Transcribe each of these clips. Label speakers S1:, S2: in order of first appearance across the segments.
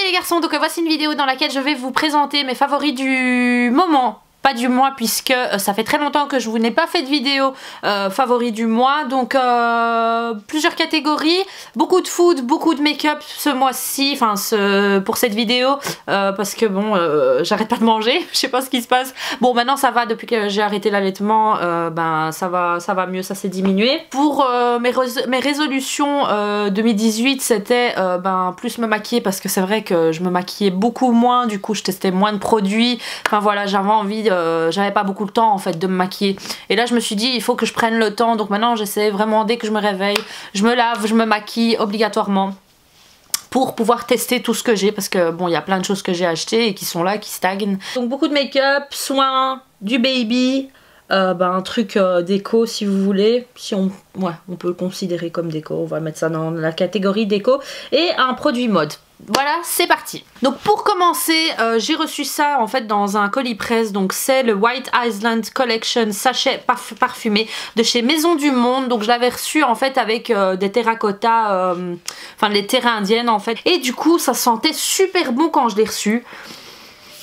S1: les garçons, donc voici une vidéo dans laquelle je vais vous présenter mes favoris du moment. Pas du mois puisque ça fait très longtemps que je vous n'ai pas fait de vidéo favoris du mois. Donc plusieurs catégories, beaucoup de food, beaucoup de make-up ce mois-ci, enfin pour cette vidéo parce que bon j'arrête pas de manger, je sais pas ce qui se passe. Bon maintenant ça va, depuis que j'ai arrêté l'allaitement, ben ça va mieux, ça s'est diminué. Pour mes résolutions 2018 c'était ben plus me maquiller parce que c'est vrai que je me maquillais beaucoup moins, du coup je testais moins de produits, enfin voilà j'avais envie j'avais pas beaucoup de temps en fait de me maquiller et là je me suis dit il faut que je prenne le temps, donc maintenant j'essaie vraiment dès que je me réveille, je me lave, je me maquille obligatoirement pour pouvoir tester tout ce que j'ai parce que bon il y a plein de choses que j'ai achetées et qui sont là, qui stagnent. Donc beaucoup de make-up, soins, du baby, un truc déco si vous voulez, si on peut le considérer comme déco, on va mettre ça dans la catégorie déco, et un produit mode. Voilà, c'est parti. Donc pour commencer, j'ai reçu ça en fait dans un colis presse. Donc c'est le White Island Collection sachet parfumé de chez Maison du Monde. Donc je l'avais reçu en fait avec des terracotta, enfin les terres indiennes en fait. Et du coup ça sentait super bon quand je l'ai reçu.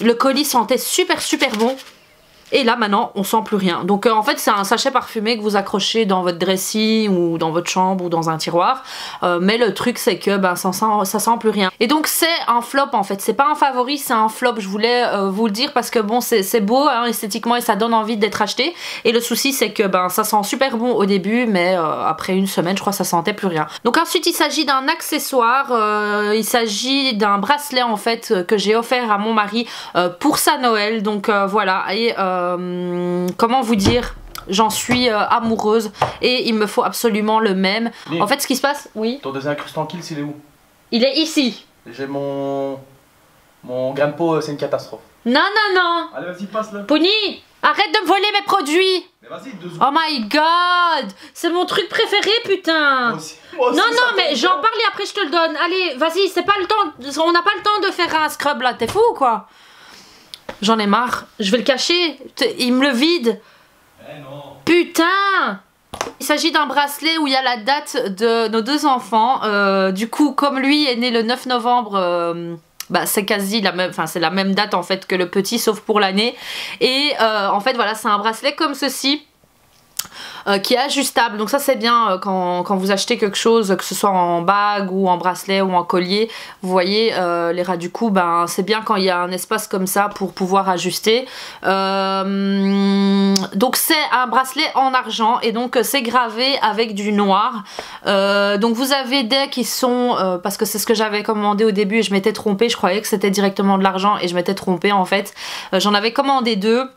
S1: Le colis sentait super bon. Et là maintenant on sent plus rien. Donc en fait c'est un sachet parfumé que vous accrochez dans votre dressing ou dans votre chambre ou dans un tiroir, mais le truc c'est que ça sent plus rien. Et donc c'est un flop en fait, c'est pas un favori, c'est un flop. Je voulais vous le dire parce que bon c'est beau hein, esthétiquement, et ça donne envie d'être acheté. Et le souci c'est que ça sent super bon au début, mais après une semaine je crois ça sentait plus rien. Donc ensuite il s'agit d'un accessoire, il s'agit d'un bracelet en fait que j'ai offert à mon mari pour sa Noël. Donc voilà, et comment vous dire, j'en suis amoureuse et il me faut absolument le même. Mais en fait ce qui se passe, oui.
S2: Ton deuxième incrustant kills il est où?
S1: Il est ici.
S2: J'ai mon grandpa, c'est une catastrophe.
S1: Non.
S2: Allez vas-y passe là.
S1: Pony, arrête de me voler mes produits.
S2: Mais vas-y 2 secondes.
S1: Oh my god, c'est mon truc préféré putain.
S2: Moi aussi,
S1: non mais j'en parle et après je te le donne. Allez vas-y, c'est pas le temps, on n'a pas le temps de faire un scrub là, t'es fou ou quoi? J'en ai marre, je vais le cacher, il me le vide.
S2: Eh non.
S1: Putain! Il s'agit d'un bracelet où il y a la date de nos deux enfants. Du coup, comme lui est né le 9 novembre, c'est quasi la même, enfin c'est la même date en fait que le petit, sauf pour l'année. Et en fait voilà, c'est un bracelet comme ceci. Qui est ajustable, donc ça c'est bien quand vous achetez quelque chose, que ce soit en bague ou en bracelet ou en collier, vous voyez les ras du cou, c'est bien quand il y a un espace comme ça pour pouvoir ajuster. Donc c'est un bracelet en argent et donc c'est gravé avec du noir. Donc vous avez des qui sont, parce que c'est ce que j'avais commandé au début et je m'étais trompée, je croyais que c'était directement de l'argent et je m'étais trompée en fait. J'en avais commandé deux.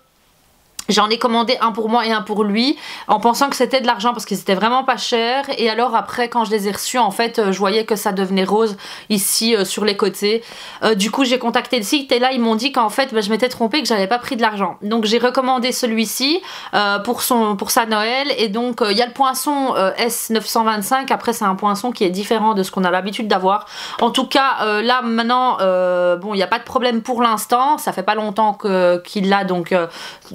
S1: J'en ai commandé un pour moi et un pour lui en pensant que c'était de l'argent parce qu'ils étaient vraiment pas chers, et alors après quand je les ai reçus en fait je voyais que ça devenait rose ici sur les côtés. Du coup j'ai contacté le site et là ils m'ont dit qu'en fait je m'étais trompée, que j'avais pas pris de l'argent. Donc j'ai recommandé celui-ci pour sa Noël, et donc il y a le poinçon S925, après c'est un poinçon qui est différent de ce qu'on a l'habitude d'avoir. En tout cas là maintenant bon il n'y a pas de problème pour l'instant, ça fait pas longtemps qu'il l'a, donc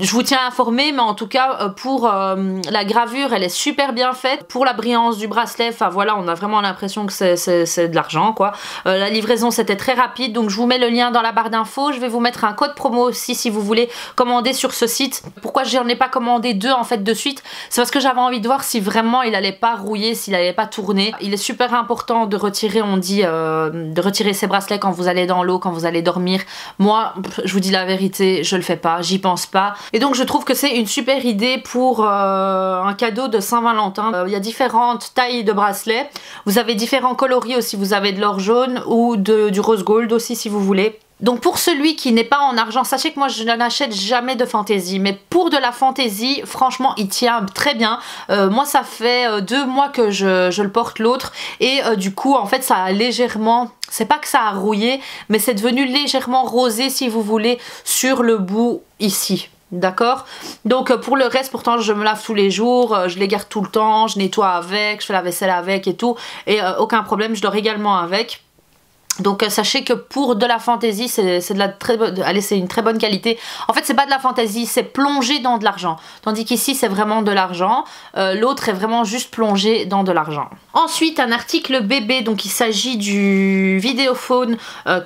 S1: je vous tiens informé, mais en tout cas pour la gravure elle est super bien faite, pour la brillance du bracelet, enfin voilà, on a vraiment l'impression que c'est de l'argent quoi. La livraison c'était très rapide, donc je vous mets le lien dans la barre d'infos. Je vais vous mettre un code promo aussi si vous voulez commander sur ce site. Pourquoi j'en ai pas commandé deux en fait de suite, c'est parce que j'avais envie de voir si vraiment il allait pas rouiller, s'il allait pas tourner. Il est super important de retirer, on dit de retirer ses bracelets quand vous allez dans l'eau, quand vous allez dormir. Moi je vous dis la vérité, je le fais pas, j'y pense pas, et donc je trouve que c'est une super idée pour un cadeau de Saint-Valentin. Il y a différentes tailles de bracelets, vous avez différents coloris aussi, vous avez de l'or jaune ou du rose gold aussi si vous voulez. Donc pour celui qui n'est pas en argent, sachez que moi je n'achète jamais de fantaisie, mais pour de la fantaisie franchement il tient très bien. Moi ça fait 2 mois que je le porte l'autre, et du coup en fait ça a légèrement, c'est pas que ça a rouillé, mais c'est devenu légèrement rosé si vous voulez sur le bout ici. D'accord? Donc pour le reste, pourtant je me lave tous les jours, je les garde tout le temps, je nettoie avec, je fais la vaisselle avec et tout, et aucun problème, je dors également avec. Donc sachez que pour de la fantaisie, c'est une très bonne qualité. En fait, c'est pas de la fantaisie, c'est plongé dans de l'argent. Tandis qu'ici, c'est vraiment de l'argent. L'autre est vraiment juste plongé dans de l'argent. Ensuite, un article bébé. Donc il s'agit du vidéophone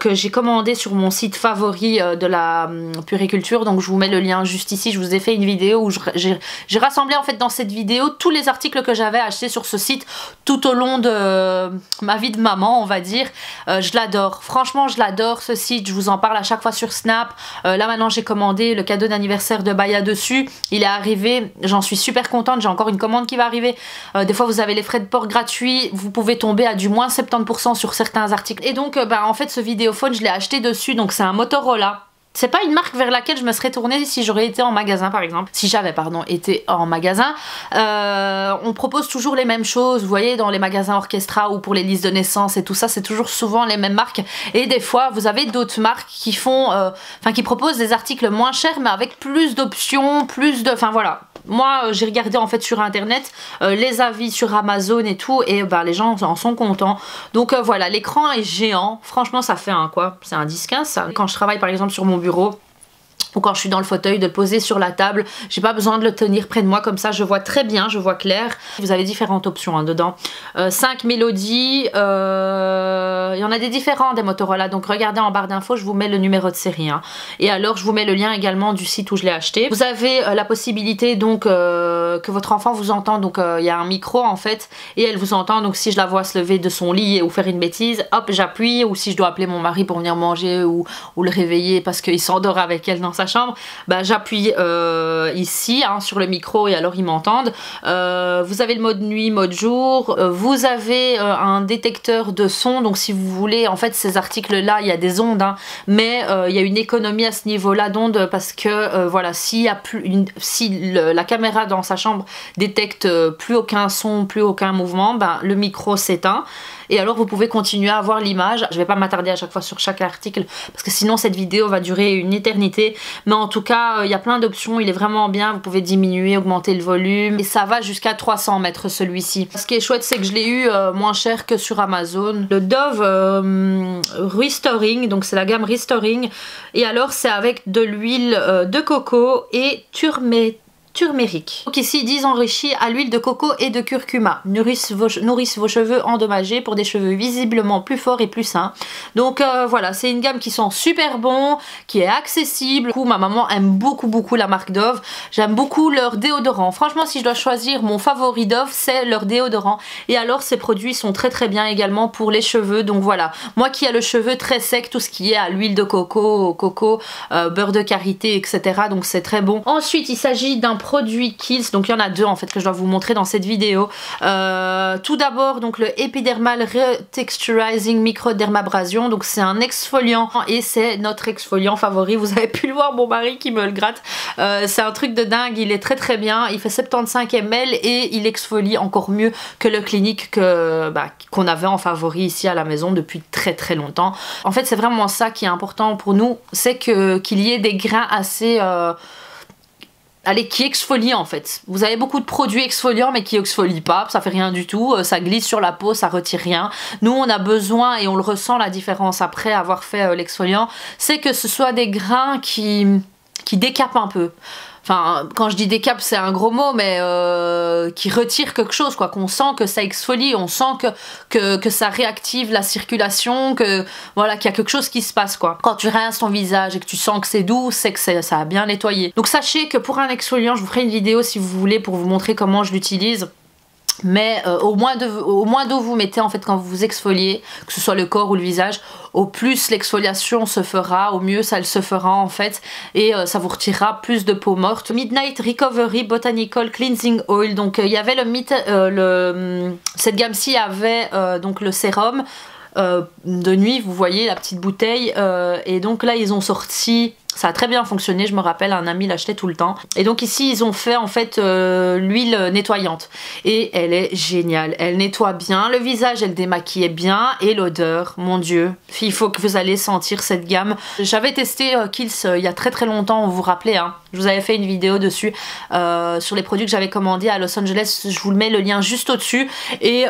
S1: que j'ai commandé sur mon site favori de la puériculture. Donc je vous mets le lien juste ici. Je vous ai fait une vidéo où j'ai rassemblé en fait dans cette vidéo tous les articles que j'avais achetés sur ce site tout au long de ma vie de maman, on va dire. Je l'adore, franchement je l'adore ce site, je vous en parle à chaque fois sur Snap. Là maintenant j'ai commandé le cadeau d'anniversaire de Baya dessus, il est arrivé, j'en suis super contente, j'ai encore une commande qui va arriver. Des fois vous avez les frais de port gratuits, vous pouvez tomber à du moins 70% sur certains articles. Et donc en fait ce vidéophone je l'ai acheté dessus, donc c'est un Motorola. C'est pas une marque vers laquelle je me serais tournée si j'aurais été en magasin par exemple. Si j'avais pardon été en magasin. On propose toujours les mêmes choses, vous voyez, dans les magasins Orchestra ou pour les listes de naissance et tout ça, c'est toujours souvent les mêmes marques. Et des fois vous avez d'autres marques qui font, qui proposent des articles moins chers mais avec plus d'options, plus de, enfin voilà. Moi j'ai regardé en fait sur internet les avis sur Amazon et tout, et les gens en sont contents. Donc voilà, l'écran est géant, franchement ça fait un quoi, c'est un 10-15 ça. Quand je travaille par exemple sur mon bureau ou quand je suis dans le fauteuil, de le poser sur la table, j'ai pas besoin de le tenir près de moi, comme ça je vois très bien, je vois clair. Vous avez différentes options dedans, 5 mélodies, il y en a des différents des Motorola, donc regardez en barre d'infos, je vous mets le numéro de série et alors je vous mets le lien également du site où je l'ai acheté. Vous avez la possibilité donc que votre enfant vous entende, donc il y a un micro en fait et elle vous entend, donc si je la vois se lever de son lit ou faire une bêtise, hop j'appuie, ou si je dois appeler mon mari pour venir manger ou le réveiller parce qu'il s'endort avec elle dans sa chambre, j'appuie ici sur le micro et alors ils m'entendent. Vous avez le mode nuit, mode jour, vous avez un détecteur de son, donc si vous voulez, en fait ces articles là il y a des ondes mais il y a une économie à ce niveau là d'ondes parce que voilà, si la caméra dans sa chambre détecte plus aucun son, plus aucun mouvement, le micro s'éteint. Et alors vous pouvez continuer à voir l'image. Je vais pas m'attarder à chaque fois sur chaque article parce que sinon cette vidéo va durer une éternité. Mais en tout cas il y a plein d'options, il est vraiment bien. Vous pouvez diminuer, augmenter le volume. Et ça va jusqu'à 300 mètres celui-ci. Ce qui est chouette c'est que je l'ai eu moins cher que sur Amazon. Le Dove Restoring, donc c'est la gamme Restoring. Et alors c'est avec de l'huile de coco et turmérique. Donc ici ils disent enrichi à l'huile de coco et de curcuma. Nourrissent vos cheveux endommagés pour des cheveux visiblement plus forts et plus sains. Donc voilà, c'est une gamme qui sent super bon, qui est accessible. Du coup, ma maman aime beaucoup la marque Dove. J'aime beaucoup leur déodorant. Franchement, si je dois choisir mon favori Dove, c'est leur déodorant. Et alors ces produits sont très bien également pour les cheveux. Donc voilà, moi qui ai le cheveu très sec, tout ce qui est à l'huile de coco, beurre de karité, etc. Donc c'est très bon. Ensuite, il s'agit d'un produit Kiehl's, donc il y en a deux en fait que je dois vous montrer dans cette vidéo. Tout d'abord donc le Epidermal Retexturizing Microdermabrasion, donc c'est un exfoliant et c'est notre exfoliant favori. Vous avez pu le voir, mon mari qui me le gratte, c'est un truc de dingue, il est très bien, il fait 75 ml et il exfolie encore mieux que le Clinique qu'on avait en favori ici à la maison depuis très longtemps. En fait c'est vraiment ça qui est important pour nous, c'est qu'il y ait des grains assez qui exfolie en fait. Vous avez beaucoup de produits exfoliants mais qui exfolient pas, ça fait rien du tout, ça glisse sur la peau, ça retire rien. Nous on a besoin, et on le ressent la différence après avoir fait l'exfoliant, c'est que ce soit des grains qui décapent un peu. Enfin, quand je dis décap, c'est un gros mot, mais qui retire quelque chose, quoi. Qu'on sent que ça exfolie, on sent que ça réactive la circulation, que voilà, qu'il y a quelque chose qui se passe, quoi. Quand tu rinces ton visage et que tu sens que c'est doux, c'est que ça a bien nettoyé. Donc sachez que pour un exfoliant, je vous ferai une vidéo si vous voulez pour vous montrer comment je l'utilise. Mais au moins d'eau vous mettez en fait quand vous vous exfoliez, que ce soit le corps ou le visage, au plus l'exfoliation se fera, au mieux ça se fera en fait, et ça vous retirera plus de peau morte. Midnight Recovery Botanical Cleansing Oil, donc il y avait cette gamme-ci avait donc le sérum de nuit, vous voyez la petite bouteille, et donc là ils ont sorti, ça a très bien fonctionné, je me rappelle, un ami l'achetait tout le temps. Et donc ici ils ont fait en fait l'huile nettoyante et elle est géniale, elle nettoie bien le visage, elle démaquille bien, et l'odeur, mon dieu, il faut que vous allez sentir cette gamme. J'avais testé Kiehl's il y a très longtemps, vous vous rappelez Je vous avais fait une vidéo dessus sur les produits que j'avais commandés à Los Angeles. Je vous mets le lien juste au-dessus. Et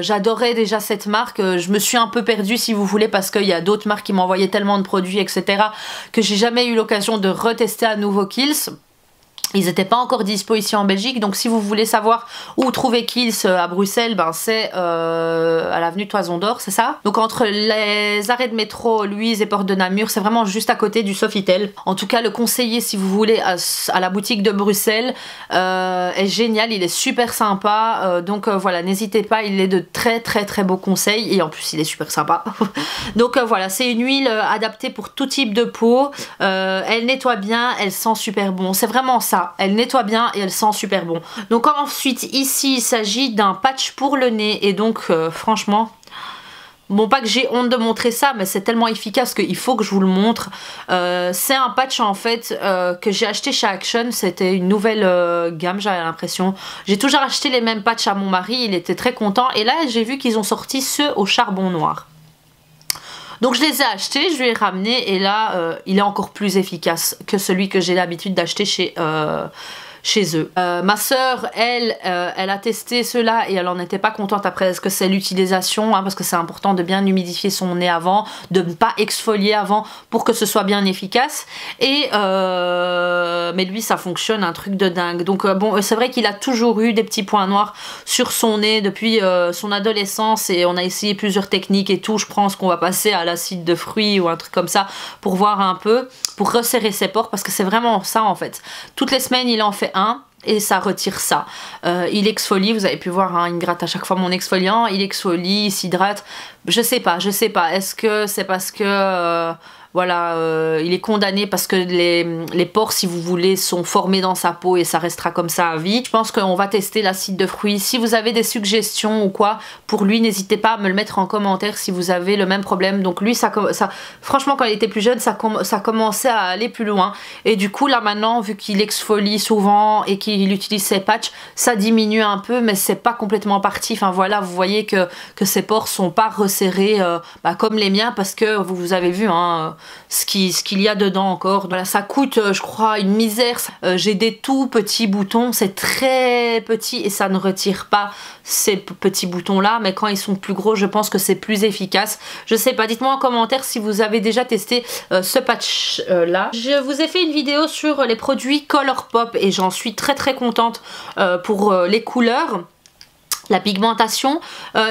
S1: j'adorais déjà cette marque. Je me suis un peu perdue si vous voulez parce qu'il y a d'autres marques qui m'envoyaient tellement de produits, etc. que j'ai jamais eu l'occasion de retester à nouveau Kiehl's. Ils n'étaient pas encore dispo ici en Belgique, donc si vous voulez savoir où trouver Kiehl's à Bruxelles, ben c'est à l'avenue Toison d'Or, c'est ça? Donc entre les arrêts de métro Louise et Porte de Namur, c'est vraiment juste à côté du Sofitel. En tout cas, le conseiller si vous voulez à la boutique de Bruxelles est génial, il est super sympa, donc voilà, n'hésitez pas, il est de très beaux conseils et en plus il est super sympa. Donc voilà, c'est une huile adaptée pour tout type de peau, elle nettoie bien, elle sent super bon, c'est vraiment ça. Elle nettoie bien et elle sent super bon. Donc ensuite ici il s'agit d'un patch pour le nez et donc franchement, bon pas que j'ai honte de montrer ça mais c'est tellement efficace qu'il faut que je vous le montre. C'est un patch en fait que j'ai acheté chez Action, c'était une nouvelle gamme j'avais l'impression. J'ai toujours acheté les mêmes patchs à mon mari, il était très content et là j'ai vu qu'ils ont sorti ceux au charbon noir. Donc je les ai achetés, je lui ai ramené et là il est encore plus efficace que celui que j'ai l'habitude d'acheter chez eux. Ma soeur, elle a testé ceux-là et elle en était pas contente après ce que c'est l'utilisation, hein, parce que c'est important de bien humidifier son nez avant, de ne pas exfolier avant pour que ce soit bien efficace. Et mais lui ça fonctionne un truc de dingue. Donc bon, c'est vrai qu'il a toujours eu des petits points noirs sur son nez depuis son adolescence et on a essayé plusieurs techniques et tout. Je pense qu'on va passer à l'acide de fruits ou un truc comme ça pour voir un peu, pour resserrer ses pores parce que c'est vraiment ça en fait. Toutes les semaines il en fait et ça retire ça. Il exfolie, vous avez pu voir, hein, il me gratte à chaque fois mon exfoliant, il exfolie, il s'hydrate. Je sais pas. Est-ce que c'est parce que voilà, il est condamné parce que les pores, si vous voulez, sont formés dans sa peau et ça restera comme ça à vie. Je pense qu'on va tester l'acide de fruits. Si vous avez des suggestions ou quoi pour lui, n'hésitez pas à me le mettre en commentaire si vous avez le même problème. Donc lui, ça franchement, quand il était plus jeune, ça commençait à aller plus loin. Et du coup, là maintenant, vu qu'il exfolie souvent et qu'il utilise ses patchs, ça diminue un peu, mais c'est pas complètement parti. Enfin voilà, vous voyez que ses pores sont pas resserrés comme les miens parce que vous avez vu, hein, ce qu'il y a dedans encore. Voilà, ça coûte je crois une misère. J'ai des tout petits boutons, c'est très petit et ça ne retire pas ces petits boutons là, mais quand ils sont plus gros je pense que c'est plus efficace. Je sais pas, dites-moi en commentaire si vous avez déjà testé ce patch là. Je vous ai fait une vidéo sur les produits Colourpop et j'en suis très contente pour les couleurs, la pigmentation.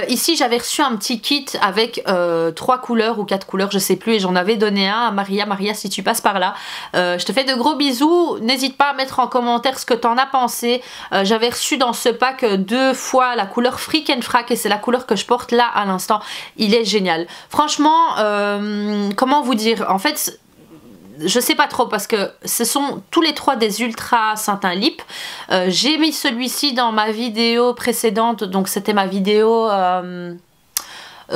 S1: Ici j'avais reçu un petit kit avec 3 couleurs ou 4 couleurs je sais plus et j'en avais donné un à Maria. Maria, si tu passes par là, je te fais de gros bisous, n'hésite pas à mettre en commentaire ce que t'en as pensé. J'avais reçu dans ce pack 2 fois la couleur Fric and Frac et c'est la couleur que je porte là à l'instant. Il est génial, franchement. Comment vous dire, en fait je sais pas trop parce que ce sont tous les 3 des Ultra Satin Lip. J'ai mis celui-ci dans ma vidéo précédente, donc c'était ma vidéo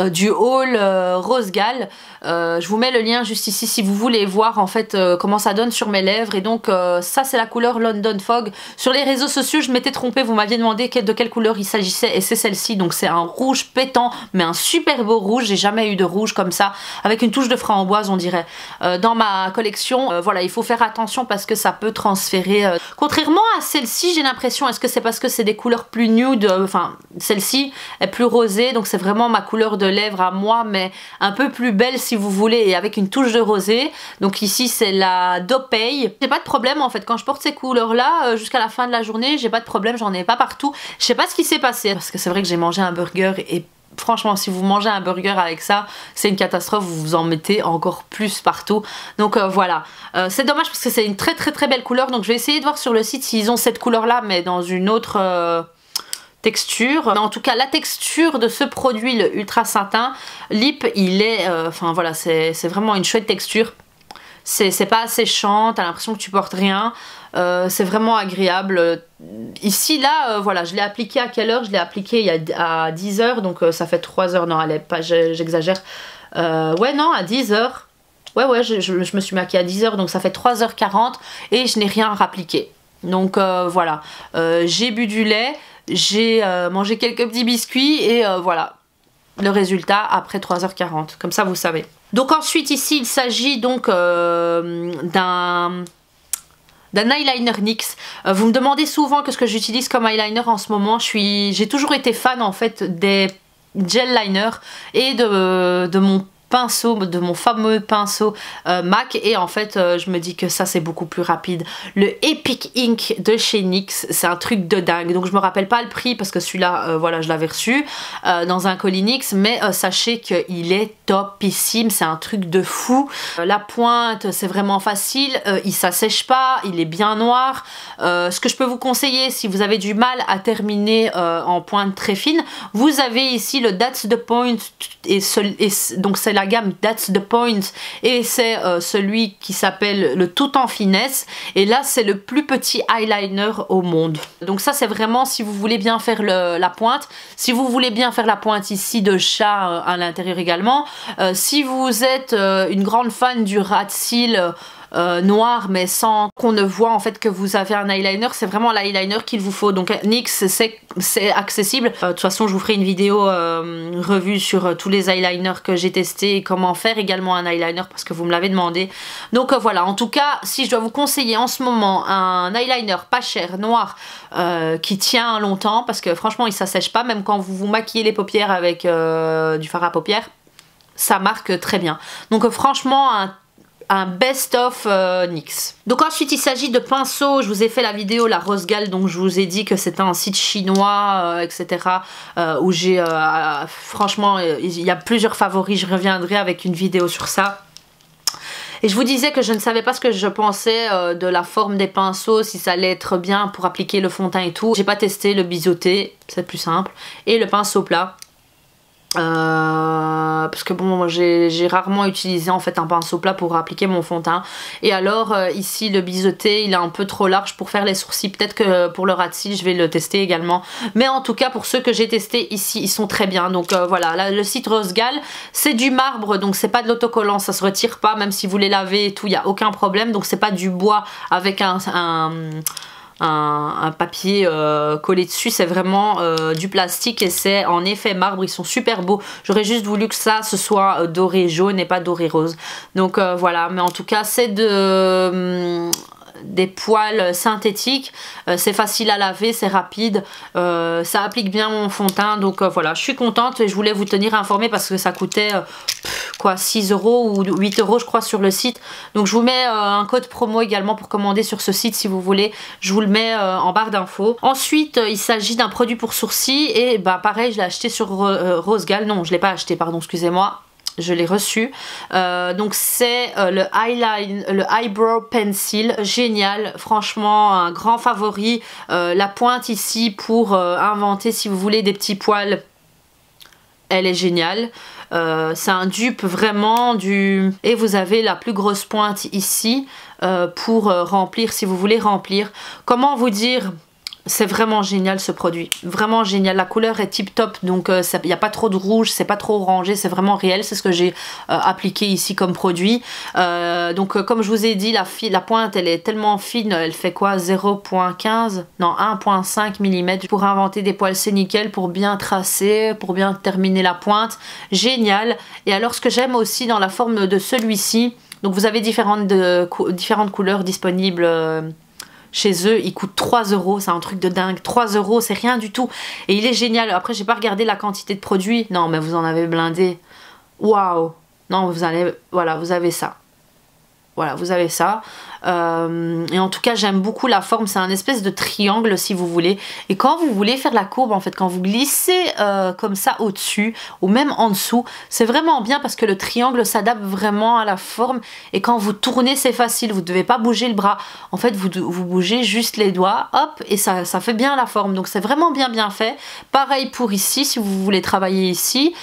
S1: du haul Rose Gall. Je vous mets le lien juste ici si vous voulez voir en fait comment ça donne sur mes lèvres. Et donc ça c'est la couleur London Fog. Sur les réseaux sociaux je m'étais trompée, vous m'aviez demandé de quelle couleur il s'agissait et c'est celle-ci. Donc c'est un rouge pétant mais un super beau rouge. J'ai jamais eu de rouge comme ça avec une touche de framboise on dirait dans ma collection. Voilà, il faut faire attention parce que ça peut transférer. Contrairement à celle-ci j'ai l'impression, est-ce que c'est parce que c'est des couleurs plus nude, enfin celle-ci est plus rosée donc c'est vraiment ma couleur de lèvres à moi mais un peu plus belle si vous voulez et avec une touche de rosé. Donc ici c'est la Dopey. J'ai pas de problème en fait quand je porte ces couleurs là jusqu'à la fin de la journée, j'ai pas de problème, j'en ai pas partout. Je sais pas ce qui s'est passé parce que c'est vrai que j'ai mangé un burger et franchement si vous mangez un burger avec ça c'est une catastrophe, vous vous en mettez encore plus partout. Donc voilà, c'est dommage parce que c'est une très belle couleur. Donc je vais essayer de voir sur le site s'ils ont cette couleur là mais dans une autre texture. Mais en tout cas la texture de ce produit, le Ultra Satin Lip, il est enfin voilà, c'est vraiment une chouette texture. C'est pas asséchant, t'as l'impression que tu portes rien, c'est vraiment agréable. Ici là voilà, je l'ai appliqué à quelle heure? Je l'ai appliqué à 10 h, donc ça fait 3 heures, non allez pas, j'exagère, ouais non à 10 h. Ouais je me suis maquillée à 10 h donc ça fait 3h40 et je n'ai rien rappliqué. Donc voilà, j'ai bu du lait, j'ai mangé quelques petits biscuits et voilà le résultat après 3h40, comme ça vous savez. Donc ensuite ici il s'agit donc d'un d'un eyeliner NYX. Vous me demandez souvent que ce que j'utilise comme eyeliner en ce moment. J'ai toujours été fan en fait des gel liners et de mon pinceau, de mon fameux pinceau MAC, et en fait je me dis que ça c'est beaucoup plus rapide. Le Epic Ink de chez NYX, c'est un truc de dingue. Donc je me rappelle pas le prix parce que celui-là voilà, je l'avais reçu dans un colis NYX, mais sachez qu'il est topissime, c'est un truc de fou. La pointe c'est vraiment facile, il s'assèche pas, il est bien noir. Ce que je peux vous conseiller si vous avez du mal à terminer en pointe très fine, vous avez ici le That's the Point, et donc c'est la gamme That's the Point, et c'est celui qui s'appelle le Tout en finesse, et là c'est le plus petit eyeliner au monde. Donc ça c'est vraiment si vous voulez bien faire la pointe, si vous voulez bien faire la pointe ici de chat à l'intérieur également, si vous êtes une grande fan du ras de cils noir mais sans qu'on ne voit en fait que vous avez un eyeliner, c'est vraiment l'eyeliner qu'il vous faut. Donc NYX c'est accessible. De toute façon je vous ferai une vidéo revue sur tous les eyeliners que j'ai testés et comment faire également un eyeliner parce que vous me l'avez demandé. Donc voilà, en tout cas si je dois vous conseiller en ce moment un eyeliner pas cher, noir, qui tient longtemps, parce que franchement il s'assèche pas, même quand vous vous maquillez les paupières avec du fard à paupières, ça marque très bien. Donc franchement un best-of NYX. Donc ensuite il s'agit de pinceaux. Je vous ai fait la vidéo la Rose Gal, donc je vous ai dit que c'était un site chinois etc. Où j'ai franchement il y a plusieurs favoris. Je reviendrai avec une vidéo sur ça. Et je vous disais que je ne savais pas ce que je pensais de la forme des pinceaux, si ça allait être bien pour appliquer le fond de teint et tout. J'ai pas testé le biseauté, c'est plus simple, et le pinceau plat. Parce que bon, j'ai rarement utilisé en fait un pinceau plat pour appliquer mon fond de teint. Et alors ici le biseauté il est un peu trop large pour faire les sourcils. Peut-être que pour le ras de cils je vais le tester également, mais en tout cas pour ceux que j'ai testés ici ils sont très bien. Donc voilà, là, le site Rose Gal c'est du marbre, donc c'est pas de l'autocollant, ça se retire pas même si vous les lavez et tout, il n'y a aucun problème. Donc c'est pas du bois avec un papier collé dessus, c'est vraiment du plastique et c'est en effet marbre. Ils sont super beaux, j'aurais juste voulu que ça ce soit doré jaune et pas doré rose. Donc voilà, mais en tout cas c'est des poils synthétiques, c'est facile à laver, c'est rapide, ça applique bien mon fond de teint. Donc voilà, je suis contente et je voulais vous tenir informé parce que ça coûtait quoi, 6 € ou 8 € je crois sur le site. Donc je vous mets un code promo également pour commander sur ce site si vous voulez, je vous le mets en barre d'infos. Ensuite il s'agit d'un produit pour sourcils et bah pareil je l'ai acheté sur Rose Gal, non je l'ai pas acheté pardon, excusez-moi, je l'ai reçu. Donc c'est le Eyebrow Pencil, génial, franchement un grand favori. La pointe ici pour inventer si vous voulez des petits poils, elle est géniale. C'est un dupe vraiment du... Et vous avez la plus grosse pointe ici pour remplir si vous voulez remplir. Comment vous dire, c'est vraiment génial ce produit, vraiment génial. La couleur est tip top, donc il n'y a pas trop de rouge, c'est pas trop orangé, c'est vraiment réel. C'est ce que j'ai appliqué ici comme produit. Donc comme je vous ai dit, la pointe elle est tellement fine, elle fait quoi, 0,15 non 1,5 mm pour inventer des poils, c'est nickel, pour bien tracer, pour bien terminer la pointe, génial. Et alors ce que j'aime aussi dans la forme de celui-ci, donc vous avez différentes couleurs disponibles chez eux, il coûte 3 €, c'est un truc de dingue, 3 €, c'est rien du tout. Et il est génial. Après, j'ai pas regardé la quantité de produits. Non, mais vous en avez blindé. Waouh. Non, vous allez, voilà, vous avez ça. Voilà, vous avez ça. Et en tout cas, j'aime beaucoup la forme. C'est un espèce de triangle, si vous voulez. Et quand vous voulez faire la courbe, en fait, quand vous glissez comme ça au-dessus, ou même en dessous, c'est vraiment bien parce que le triangle s'adapte vraiment à la forme. Et quand vous tournez, c'est facile. Vous ne devez pas bouger le bras. En fait, vous bougez juste les doigts, hop, et ça fait bien la forme. Donc, c'est vraiment bien fait. Pareil pour ici, si vous voulez travailler ici.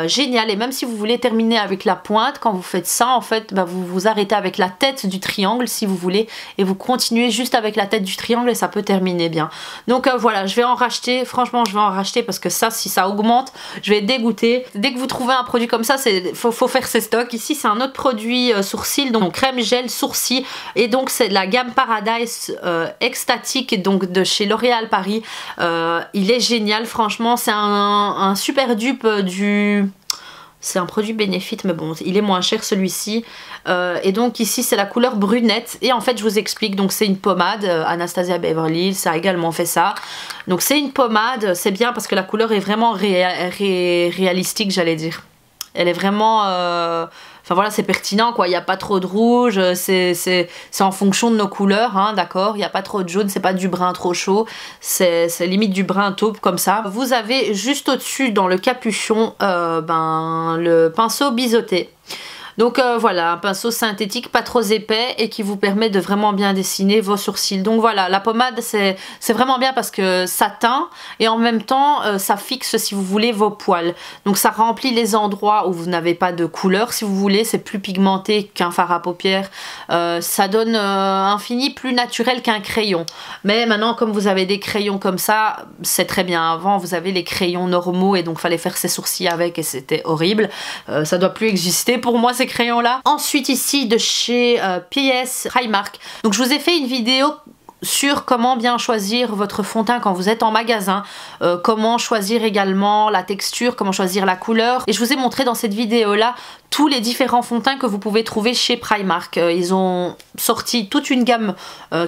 S1: Génial. Et même si vous voulez terminer avec la pointe, quand vous faites ça, en fait, bah, vous vous arrêtez avec la tête du triangle, si vous voulez, et vous continuez juste avec la tête du triangle et ça peut terminer bien. Donc voilà, je vais en racheter, franchement je vais en racheter parce que ça, si ça augmente, je vais être dégoûtée. Dès que vous trouvez un produit comme ça, faut faire ses stocks. Ici c'est un autre produit sourcil, donc crème gel sourcil, et donc c'est de la gamme Paradise Extatique, donc de chez L'Oréal Paris. Il est génial, franchement c'est un super dupe C'est un produit Benefit, mais bon, il est moins cher celui-ci. Et donc ici, c'est la couleur brunette. Et en fait, je vous explique. Donc c'est une pommade. Anastasia Beverly Hills a également fait ça. Donc c'est une pommade. C'est bien parce que la couleur est vraiment réalistique, j'allais dire. Elle est vraiment... Enfin voilà, c'est pertinent quoi, il n'y a pas trop de rouge, c'est en fonction de nos couleurs, hein, d'accord. Il n'y a pas trop de jaune, c'est pas du brun trop chaud, c'est limite du brun taupe comme ça. Vous avez juste au-dessus dans le capuchon le pinceau biseauté. Donc voilà, un pinceau synthétique pas trop épais et qui vous permet de vraiment bien dessiner vos sourcils. Donc voilà, la pommade c'est vraiment bien parce que ça teint et en même temps ça fixe si vous voulez vos poils. Donc ça remplit les endroits où vous n'avez pas de couleur si vous voulez, c'est plus pigmenté qu'un fard à paupières. Ça donne un fini plus naturel qu'un crayon. Mais maintenant comme vous avez des crayons comme ça, c'est très bien. Avant vous avez les crayons normaux et donc fallait faire ses sourcils avec et c'était horrible. Ça doit plus exister pour moi ces crayons là. Ensuite ici de chez PS Primark. Donc je vous ai fait une vidéo sur comment bien choisir votre fond de teint quand vous êtes en magasin, comment choisir également la texture, comment choisir la couleur, et je vous ai montré dans cette vidéo là tous les différents fonds de teint que vous pouvez trouver chez Primark. Ils ont sorti toute une gamme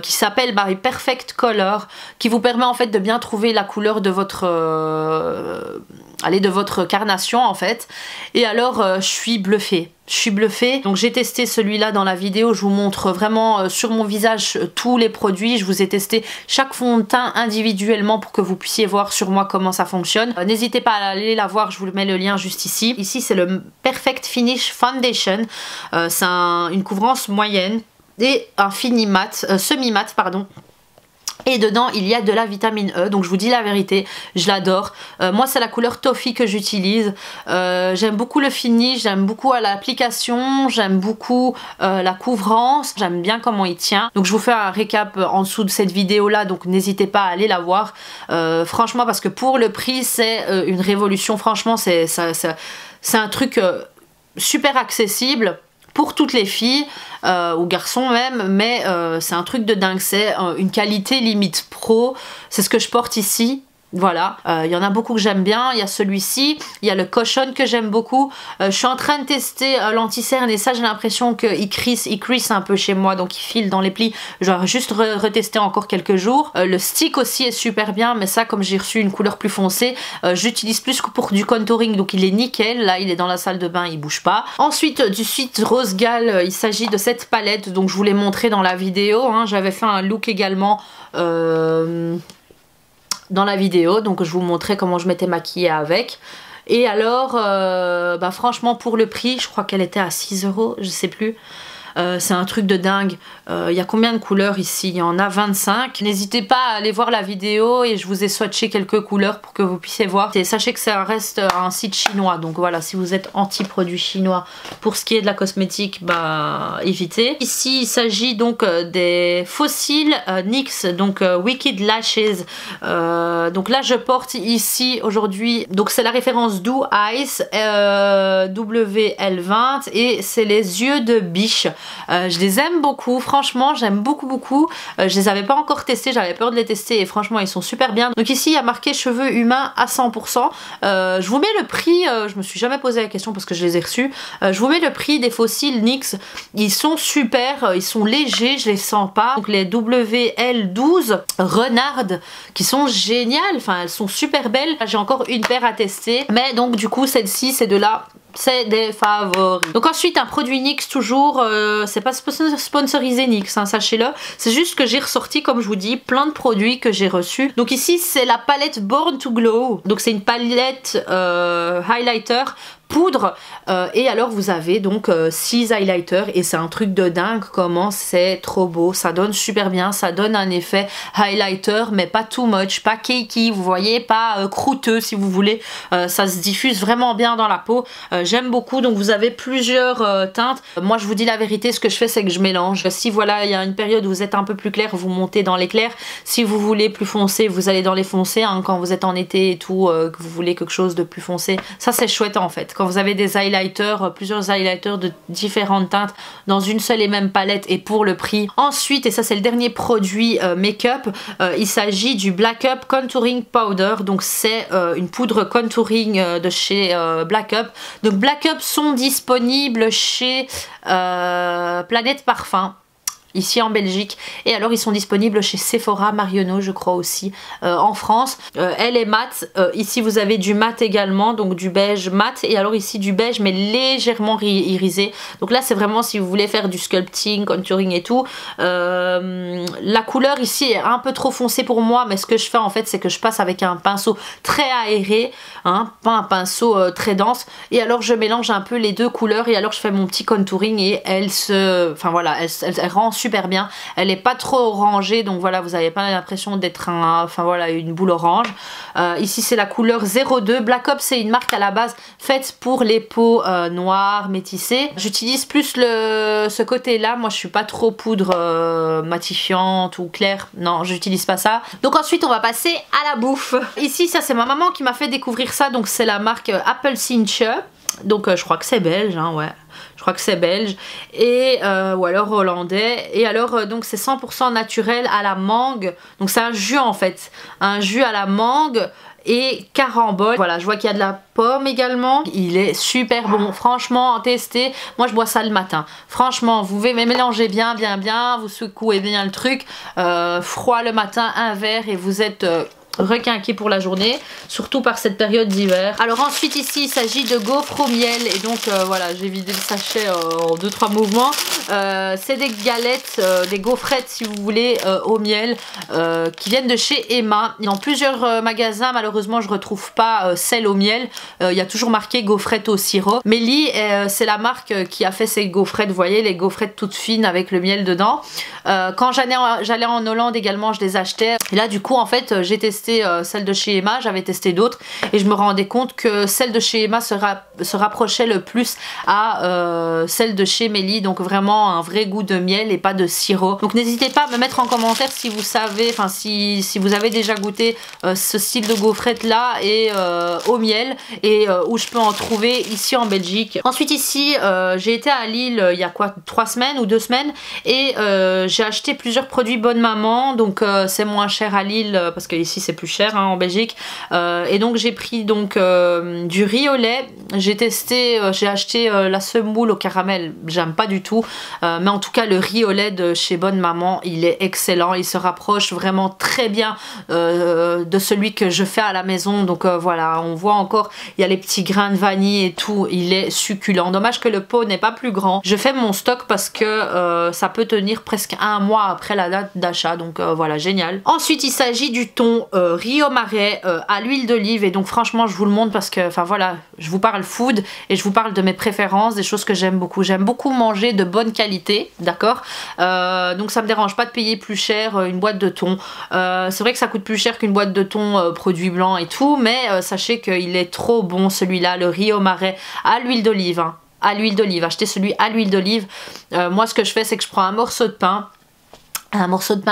S1: qui s'appelle Perfect Color, qui vous permet en fait de bien trouver la couleur de votre de votre carnation en fait. Et alors je suis bluffée. Je suis bluffée. Donc j'ai testé celui-là dans la vidéo. Je vous montre vraiment sur mon visage tous les produits. Je vous ai testé chaque fond de teint individuellement pour que vous puissiez voir sur moi comment ça fonctionne. N'hésitez pas à aller la voir. Je vous mets le lien juste ici. Ici c'est le Perfect Finish Foundation. C'est une couvrance moyenne et un fini mat, semi-mat pardon. Et dedans il y a de la vitamine E, donc je vous dis la vérité, je l'adore. Moi c'est la couleur Toffee que j'utilise. J'aime beaucoup le finish, j'aime beaucoup l'application, j'aime beaucoup la couvrance, j'aime bien comment il tient. Donc je vous fais un récap en dessous de cette vidéo là, donc n'hésitez pas à aller la voir. Franchement parce que pour le prix c'est une révolution, franchement c'est un truc super accessible pour toutes les filles ou garçons même, mais c'est un truc de dingue, c'est une qualité limite pro, c'est ce que je porte ici. Voilà, il y en a beaucoup que j'aime bien, il y a celui-ci, il y a le Caution que j'aime beaucoup. Je suis en train de tester l'anti-cerne et ça j'ai l'impression qu'il crisse un peu chez moi, donc il file dans les plis. Je vais juste retester encore quelques jours. Le stick aussi est super bien, mais ça comme j'ai reçu une couleur plus foncée, j'utilise plus que pour du contouring, donc il est nickel. Là il est dans la salle de bain, il bouge pas. Ensuite du Sweet Rose Gal, il s'agit de cette palette, donc je vous l'ai montré dans la vidéo, hein. J'avais fait un look également dans la vidéo, donc je vous montrais comment je m'étais maquillée avec. Et alors franchement pour le prix, je crois qu'elle était à 6 €, je sais plus. C'est un truc de dingue. Il y a combien de couleurs ici? Il y en a 25. N'hésitez pas à aller voir la vidéo et je vous ai swatché quelques couleurs pour que vous puissiez voir. Et sachez que ça reste un site chinois, donc voilà, si vous êtes anti-produits chinois pour ce qui est de la cosmétique, évitez. Ici il s'agit donc des fossiles NYX, donc Wicked Lashes. Donc là je porte ici aujourd'hui, donc c'est la référence Do Eyes WL20 et c'est les yeux de biche. Je les aime beaucoup, franchement j'aime beaucoup. Je les avais pas encore testés, j'avais peur de les tester et franchement ils sont super bien. Donc ici il y a marqué cheveux humains à 100%. Je vous mets le prix, je me suis jamais posé la question parce que je les ai reçus. Je vous mets le prix des fossiles NYX, ils sont super, ils sont légers, je les sens pas. Donc les WL12 Renard qui sont géniales, enfin elles sont super belles. J'ai encore une paire à tester, mais donc du coup celle-ci c'est de là. C'est des favoris. Donc ensuite un produit NYX toujours, c'est pas sponsorisé NYX, hein, sachez-le. C'est juste que j'ai ressorti, comme je vous dis, plein de produits que j'ai reçus. Donc ici c'est la palette Born to Glow. Donc c'est une palette highlighter poudre et alors vous avez donc 6 highlighters et c'est un truc de dingue comment c'est trop beau, ça donne super bien, ça donne un effet highlighter mais pas too much, pas cakey, vous voyez, pas croûteux si vous voulez, ça se diffuse vraiment bien dans la peau, j'aime beaucoup. Donc vous avez plusieurs teintes. Moi je vous dis la vérité, ce que je fais c'est que je mélange. Si voilà il y a une période où vous êtes un peu plus clair, vous montez dans les clairs, si vous voulez plus foncé vous allez dans les foncés, hein, quand vous êtes en été et tout, que vous voulez quelque chose de plus foncé, ça c'est chouette en fait. quand vous avez des highlighters, plusieurs highlighters de différentes teintes dans une seule et même palette et pour le prix. Ensuite, et ça c'est le dernier produit make-up, il s'agit du Black Up Contouring Powder. Donc c'est une poudre contouring de chez Black Up. Donc Black Up sont disponibles chez Planète Parfum, ici en Belgique, et alors ils sont disponibles chez Sephora, Marionneau je crois aussi en France. Elle est mat, ici vous avez du mat également, donc du beige mat, et alors ici du beige mais légèrement irisé. Donc là c'est vraiment si vous voulez faire du sculpting, contouring et tout. La couleur ici est un peu trop foncée pour moi, mais ce que je fais en fait c'est que je passe avec un pinceau très aéré, hein, pas un pinceau très dense, et alors je mélange un peu les deux couleurs et alors je fais mon petit contouring et elle se... Enfin voilà, elle rend super bien. Elle est pas trop orangée, donc voilà, vous n'avez pas l'impression d'être une boule orange. Ici c'est la couleur 02. Black Up c'est une marque à la base faite pour les peaux noires, métissées. J'utilise plus ce côté là, moi je suis pas trop poudre matifiante ou claire, non j'utilise pas ça. Donc ensuite on va passer à la bouffe. Ici ça c'est ma maman qui m'a fait découvrir ça, donc c'est la marque Apple Cincher. Donc je crois que c'est belge, hein, ouais. Je crois que c'est belge et ou alors hollandais, et alors donc c'est 100% naturel à la mangue, donc c'est un jus en fait, un jus à la mangue et carambole. Voilà, je vois qu'il y a de la pomme également, il est super bon, franchement testé. Moi je bois ça le matin, franchement vous mélangez bien, vous secouez bien le truc, froid le matin, un verre et vous êtes requinqué pour la journée, surtout par cette période d'hiver. Alors ensuite ici il s'agit de gaufres au miel, et donc voilà, j'ai vidé le sachet en 2-3 mouvements. C'est des galettes, des gaufrettes si vous voulez, au miel, qui viennent de chez Emma. Dans plusieurs magasins malheureusement je retrouve pas celle au miel, il y a toujours marqué gaufrettes au sirop. Mélie c'est la marque qui a fait ces gaufrettes, vous voyez les gaufrettes toutes fines avec le miel dedans. Quand j'allais en Hollande également je les achetais, et là du coup en fait j'ai testé celle de chez Emma, j'avais testé d'autres et je me rendais compte que celle de chez Emma se rapprochait le plus à celle de chez Mélie, donc vraiment un vrai goût de miel et pas de sirop. Donc n'hésitez pas à me mettre en commentaire si vous savez, enfin si vous avez déjà goûté ce style de gaufrette là et au miel, et où je peux en trouver ici en Belgique. Ensuite ici j'ai été à Lille il y a quoi, 3 semaines ou 2 semaines, et j'ai acheté plusieurs produits Bonne Maman, donc c'est moins cher à Lille parce que ici c'est plus cher hein, en Belgique, et donc j'ai pris donc du riz au lait. J'ai testé, j'ai acheté la semoule au caramel, j'aime pas du tout, mais en tout cas le riz au lait de chez Bonne Maman il est excellent, il se rapproche vraiment très bien de celui que je fais à la maison. Donc voilà, on voit encore il y a les petits grains de vanille et tout, il est succulent. Dommage que le pot n'est pas plus grand. Je fais mon stock parce que ça peut tenir presque un mois après la date d'achat, donc voilà, génial. Ensuite il s'agit du thon riz au marais à l'huile d'olive, et donc franchement je vous le montre parce que enfin voilà, je vous parle food et je vous parle de mes préférences, des choses que j'aime beaucoup. J'aime beaucoup manger de bonne qualité, d'accord, donc ça me dérange pas de payer plus cher une boîte de thon. C'est vrai que ça coûte plus cher qu'une boîte de thon produit blanc et tout, mais sachez qu'il est trop bon celui-là, le riz au marais à l'huile d'olive, hein. À l'huile d'olive, achetez celui à l'huile d'olive. Moi ce que je fais c'est que je prends un morceau de pain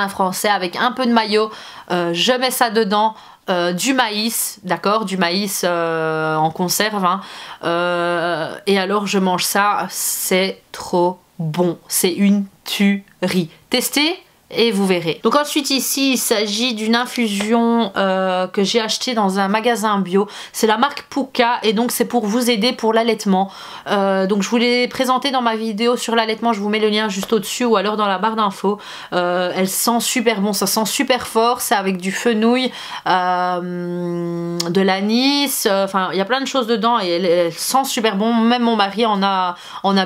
S1: français avec un peu de mayo, je mets ça dedans, du maïs, d'accord, du maïs en conserve, hein, et alors je mange ça, c'est trop bon, c'est une tuerie. Testez et vous verrez. Donc ensuite ici il s'agit d'une infusion que j'ai acheté dans un magasin bio, c'est la marque Puka, et donc c'est pour vous aider pour l'allaitement. Donc je vous l'ai présenté dans ma vidéo sur l'allaitement, je vous mets le lien juste au dessus ou alors dans la barre d'infos. Elle sent super bon, ça sent super fort, c'est avec du fenouil, de l'anis, enfin il y a plein de choses dedans et elle sent super bon. Même mon mari en a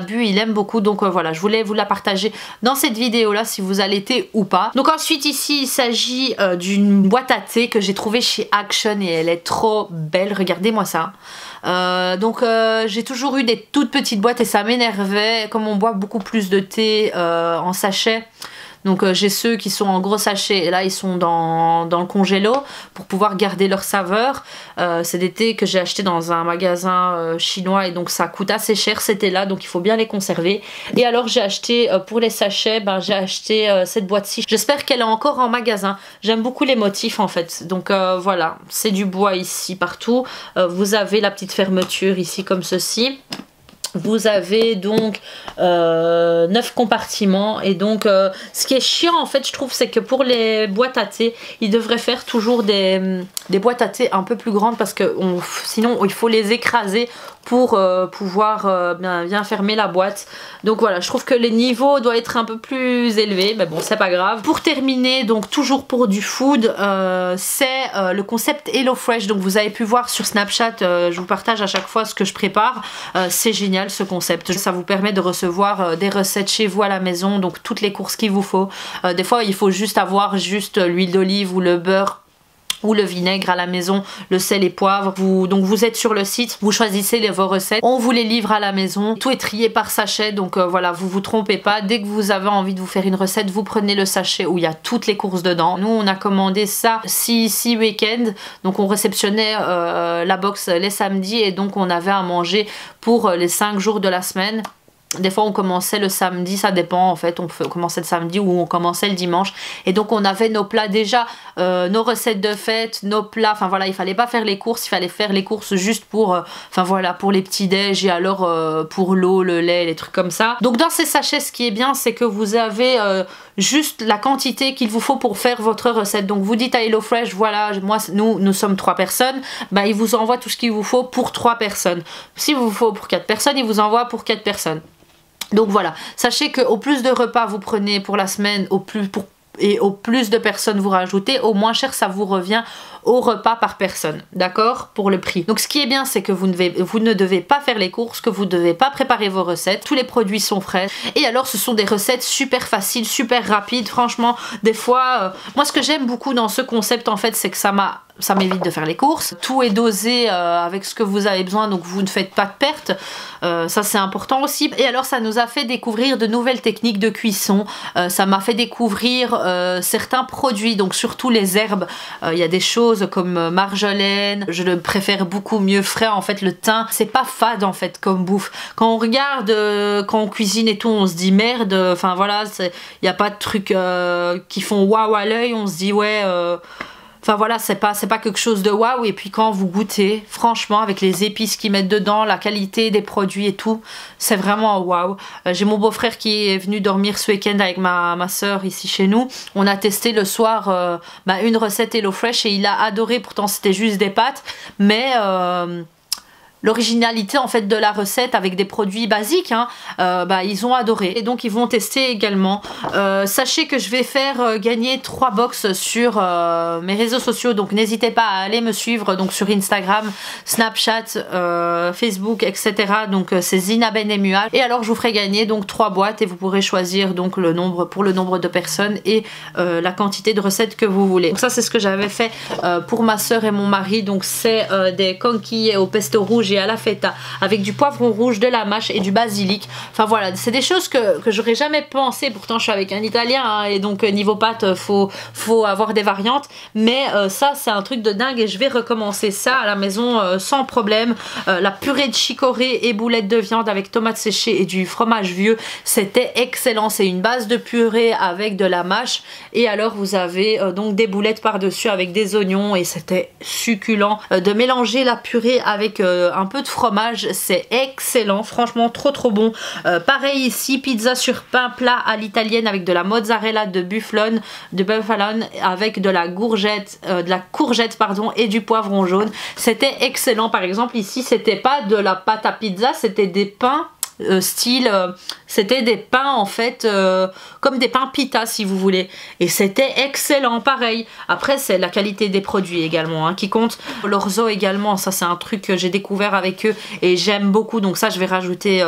S1: bu, il aime beaucoup, donc voilà, je voulais vous la partager dans cette vidéo là si vous allaitez ou pas. Donc ensuite ici il s'agit d'une boîte à thé que j'ai trouvée chez Action et elle est trop belle, regardez-moi ça. Donc j'ai toujours eu des toutes petites boîtes et ça m'énervait, comme on boit beaucoup plus de thé en sachet. Donc j'ai ceux qui sont en gros sachets et là ils sont dans le congélo pour pouvoir garder leur saveur. C'est des thés que j'ai acheté dans un magasin chinois et donc ça coûte assez cher ces thés là, donc il faut bien les conserver. Et alors j'ai acheté pour les sachets, j'ai acheté cette boîte-ci. J'espère qu'elle est encore en magasin. J'aime beaucoup les motifs en fait. Donc voilà, c'est du bois ici partout. Vous avez la petite fermeture ici comme ceci. Vous avez donc 9 compartiments et donc ce qui est chiant en fait je trouve c'est que pour les boîtes à thé ils devraient faire toujours des boîtes à thé un peu plus grandes parce que sinon il faut les écraser pour pouvoir bien fermer la boîte. Donc voilà, je trouve que les niveaux doivent être un peu plus élevés, mais bon c'est pas grave. Pour terminer, donc toujours pour du food, c'est le concept HelloFresh. Donc vous avez pu voir sur Snapchat, je vous partage à chaque fois ce que je prépare. C'est génial ce concept, ça vous permet de recevoir des recettes chez vous à la maison, donc toutes les courses qu'il vous faut. Des fois il faut juste avoir l'huile d'olive ou le beurre ou le vinaigre à la maison, le sel et poivre. Donc vous êtes sur le site, vous choisissez vos recettes, on vous les livre à la maison, tout est trié par sachet, donc voilà, vous vous trompez pas. Dès que vous avez envie de vous faire une recette, vous prenez le sachet où il y a toutes les courses dedans. Nous on a commandé ça 6 week-ends, donc on réceptionnait la box les samedis et donc on avait à manger pour les 5 jours de la semaine. Des fois on commençait le samedi, ça dépend en fait, on commençait le samedi ou on commençait le dimanche et donc on avait nos plats déjà, nos recettes de fête, nos plats, enfin voilà, il fallait pas faire les courses, il fallait faire les courses juste pour, enfin voilà, pour les petits déj et alors pour l'eau, le lait, les trucs comme ça. Donc dans ces sachets ce qui est bien c'est que vous avez juste la quantité qu'il vous faut pour faire votre recette. Donc vous dites à HelloFresh, voilà, nous sommes 3 personnes, il vous envoie tout ce qu'il vous faut pour 3 personnes. S'il vous faut pour 4 personnes, il vous envoie pour 4 personnes. Donc voilà, sachez qu'au plus de repas vous prenez pour la semaine, au plus de personnes vous rajoutez, au moins cher ça vous revient au repas par personne, d'accord, pour le prix. Donc ce qui est bien c'est que vous ne devez pas faire les courses, que vous ne devez pas préparer vos recettes, tous les produits sont frais et alors ce sont des recettes super faciles, super rapides. Franchement des fois, moi ce que j'aime beaucoup dans ce concept en fait c'est que ça m'évite de faire les courses, tout est dosé avec ce que vous avez besoin donc vous ne faites pas de pertes, ça c'est important aussi. Et alors ça nous a fait découvrir de nouvelles techniques de cuisson, ça m'a fait découvrir certains produits, donc surtout les herbes. Il y a des choses comme marjolaine, je le préfère beaucoup mieux frais en fait. Le thym c'est pas fade en fait comme bouffe, quand on regarde quand on cuisine et tout on se dit merde, enfin voilà, il n'y a pas de trucs qui font waouh à l'œil, on se dit ouais enfin voilà, c'est pas quelque chose de waouh. Et puis quand vous goûtez, franchement, avec les épices qu'ils mettent dedans, la qualité des produits et tout, c'est vraiment waouh. J'ai mon beau-frère qui est venu dormir ce week-end avec ma soeur ici chez nous. On a testé le soir une recette HelloFresh et il a adoré. Pourtant c'était juste des pâtes, mais l'originalité en fait de la recette avec des produits basiques, ils ont adoré et donc ils vont tester également. Sachez que je vais faire gagner 3 box sur mes réseaux sociaux, donc n'hésitez pas à aller me suivre donc sur Instagram, Snapchat, Facebook, etc. Donc c'est Zina Ben Emual. Et alors je vous ferai gagner donc 3 boîtes et vous pourrez choisir donc le nombre de personnes et la quantité de recettes que vous voulez. Donc ça c'est ce que j'avais fait pour ma soeur et mon mari. Donc c'est des conquilles au pesto rouge à la feta avec du poivron rouge, de la mâche et du basilic. Enfin voilà, c'est des choses que j'aurais jamais pensé. Pourtant je suis avec un italien et donc niveau pâtes faut avoir des variantes, mais ça c'est un truc de dingue et je vais recommencer ça à la maison sans problème. La purée de chicorée et boulettes de viande avec tomates séchées et du fromage vieux, c'était excellent. C'est une base de purée avec de la mâche et alors vous avez donc des boulettes par dessus avec des oignons et c'était succulent. De mélanger la purée avec un peu de fromage, c'est excellent, franchement trop bon. Pareil ici, pizza sur pain plat à l'italienne avec de la mozzarella de buffalo avec de la courgette et du poivron jaune. C'était excellent. Par exemple ici c'était pas de la pâte à pizza, c'était des pains c'était des pains en fait comme des pains pita si vous voulez et c'était excellent. Pareil, après c'est la qualité des produits également qui compte. L'orzo également, ça c'est un truc que j'ai découvert avec eux et j'aime beaucoup, donc ça je vais rajouter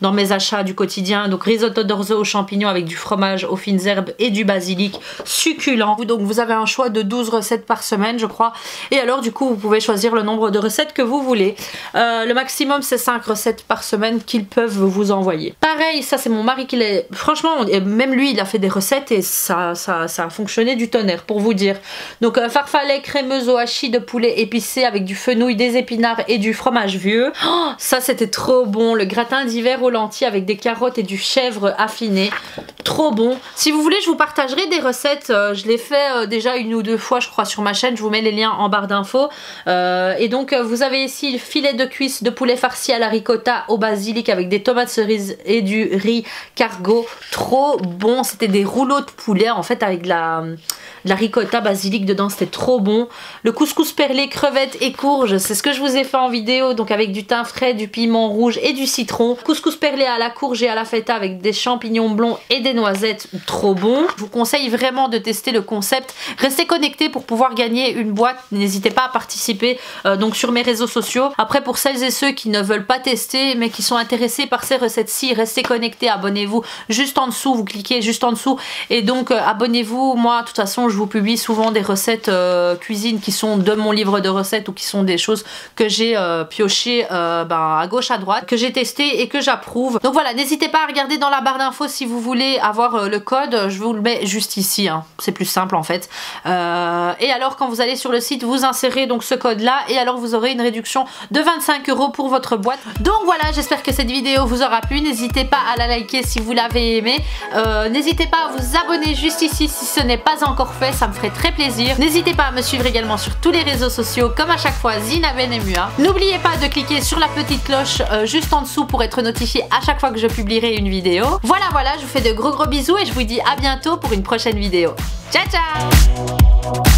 S1: dans mes achats du quotidien. Donc risotto d'orzo aux champignons avec du fromage, aux fines herbes et du basilic, succulent. Donc vous avez un choix de 12 recettes par semaine je crois et alors du coup vous pouvez choisir le nombre de recettes que vous voulez. Le maximum c'est 5 recettes par semaine qu'ils peuvent vous envoyer. pareil, ça c'est mon mari qui l'a... Franchement, même lui il a fait des recettes et ça a fonctionné du tonnerre pour vous dire. Donc farfalet crémeuse au hachis de poulet épicé avec du fenouil, des épinards et du fromage vieux. Oh, ça c'était trop bon. Le gratin d'hiver aux lentilles avec des carottes et du chèvre affiné. Trop bon. Si vous voulez je vous partagerai des recettes. Je l'ai fait déjà 1 ou 2 fois je crois sur ma chaîne. Je vous mets les liens en barre d'infos. Et donc vous avez ici le filet de cuisse de poulet farci à la ricotta au basilic avec des tomates cerises et du riz cargo. Trop bon. C'était des rouleaux de poulet en fait avec de la ricotta basilic dedans. C'était trop bon. Le couscous perlé, crevettes et courges. C'est ce que je vous ai fait en vidéo. Donc avec du thym frais, du piment rouge et du citron. Couscous perlé à la courge et à la feta avec des champignons blonds et des noisettes. Trop bon. Je vous conseille vraiment de tester le concept. Restez connectés pour pouvoir gagner une boîte. N'hésitez pas à participer donc sur mes réseaux sociaux. Après pour celles et ceux qui ne veulent pas tester mais qui sont intéressés par ces recettes-ci, restez connectés, abonnez-vous juste en dessous, vous cliquez juste en dessous et donc abonnez-vous. Moi de toute façon je vous publie souvent des recettes cuisine qui sont de mon livre de recettes ou qui sont des choses que j'ai piochées à gauche à droite, que j'ai testé et que j'approuve. Donc voilà, n'hésitez pas à regarder dans la barre d'infos si vous voulez avoir le code, je vous le mets juste ici, hein. C'est plus simple en fait. Et alors quand vous allez sur le site, vous insérez donc ce code là et alors vous aurez une réduction de 25 € pour votre boîte. Donc voilà, j'espère que cette vidéo vous aura plu. N'hésitez pas à la liker si vous l'avez aimé. N'hésitez pas à vous abonner juste ici si ce n'est pas encore fait, ça me ferait très plaisir. N'hésitez pas à me suivre également sur tous les réseaux sociaux comme à chaque fois Zina Benmua. N'oubliez pas de cliquer sur la petite cloche juste en dessous pour être notifié à chaque fois que je publierai une vidéo. Voilà, je vous fais de gros bisous et je vous dis à bientôt pour une prochaine vidéo. Ciao ciao.